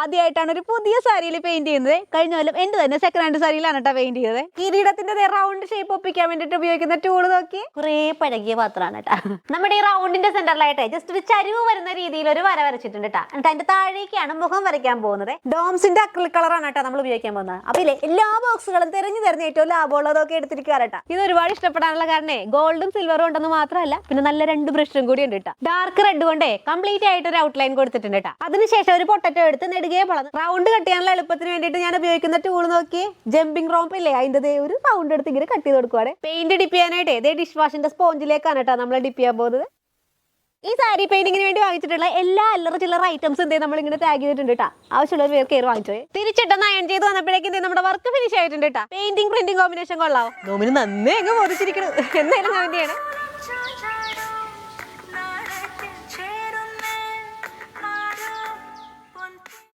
ആദ്യമായിട്ടാണ് ഒരു പുതിയ സാരിയിൽ പെയിന്റ് ചെയ്യുന്നത്. കഴിഞ്ഞ കൊല്ലം എന്റെ തന്നെ സെക്കൻഡ് ഹാൻഡ് സാരിയിലാണ് കേട്ടോ പെയിന്റ് ചെയ്തത്. കിരീടത്തിന്റെ റൗണ്ട് ഷേപ്പ് ഒപ്പിക്കാൻ വേണ്ടിട്ട് ഉപയോഗിക്കുന്ന ടൂള് നോക്കി കുറെ പഴകിയ പാത്രമാണ് കേട്ടാ. നമ്മുടെ ഈ റൗണ്ടിന്റെ സെന്ററിലായിട്ട് ജസ്റ്റ് ഒരു ചരിവ് വരുന്ന രീതിയിൽ ഒരു വര വരച്ചിട്ടുണ്ട് കേട്ടാ. എന്നിട്ട് അതിന്റെ താഴേക്കാണ് മുഖം വരയ്ക്കാൻ പോകുന്നത്. ഡോംസിന്റെ അക്രിലിക് കളറാണ് കേട്ടോ നമ്മൾ ഉപയോഗിക്കാൻ പോകുന്നത്. അപ്പൊ ഇല്ലേ എല്ലാ ബോക്സുകളും തെരഞ്ഞു ഏറ്റവും ലാഭമുള്ളതൊക്കെ എടുത്തിരിക്കാറട്ടാ. ഇത് ഒരുപാട് ഇഷ്ടപ്പെടാനുള്ള കാരണേ ഗോൾഡും സിൽവറും ഉണ്ടെന്ന് മാത്രമല്ല, പിന്നെ നല്ല 2 ബ്രഷും കൂടി ഉണ്ട് കേട്ടോ. ഡാർക്ക് റെഡ് കൊണ്ടേ കംപ്ലീറ്റ് ആയിട്ട് ഒരു ഔട്ട്ലൈൻ കൊടുത്തിട്ടുണ്ട് കേട്ടോ. അതിനുശേഷം ഒരു പൊട്ടറ്റോ എടുത്ത് നെടുകയെ വളർന്ന് റൗണ്ട് കട്ട് ചെയ്യാനുള്ള എളുപ്പത്തിന് വേണ്ടിയിട്ട് ഞാൻ ഉപയോഗിക്കുന്ന ടൂൾ നോക്കി ജമ്പിംഗ് റോംപ് ഇല്ലേ, അതിന്റെ ഒരു റൗണ്ട് എടുത്ത് ഇങ്ങനെ കട്ട് ചെയ്ത് കൊടുക്കുവാണ്. പെയിന്റ് ഡിപ്പ് ചെയ്യാനായിട്ട് ഇതേ ഡിഷ് വാഷിന്റെ സ്പോഞ്ചിലേക്കാണ് കേട്ടോ നമ്മൾ ഡിപ്പ് ചെയ്യാൻ പോകുന്നത്. ഈ സാരി പെയിന്റിങ്ങിന് വേണ്ടി വാങ്ങിച്ചിട്ടുള്ള എല്ലാ അല്ലറ ചില്ലറ ഐറ്റംസ് എന്തേ നമ്മൾ ഇങ്ങനെ ടാഗ് ചെയ്തിട്ടുണ്ട് കേട്ടോ. ആവശ്യമുള്ളവർ വേറെ കയറി വാങ്ങിച്ചോ. തിരിച്ചിട്ടൊന്ന് അയൺ ചെയ്ത് വന്നപ്പോഴേക്കും നമ്മുടെ വർക്ക് ഫിനിഷ് ആയിട്ടുണ്ട് കേട്ടോ. പെയിന്റിംഗ് പ്രിന്റിംഗ് കോമ്പിനേഷൻ കൊള്ളാവോ? നോമിന് നന്നേ അങ്ങ് മോദിച്ചിരിക്കണം. എന്തായാലും ഞാൻ വേണ്ടിയാണ്.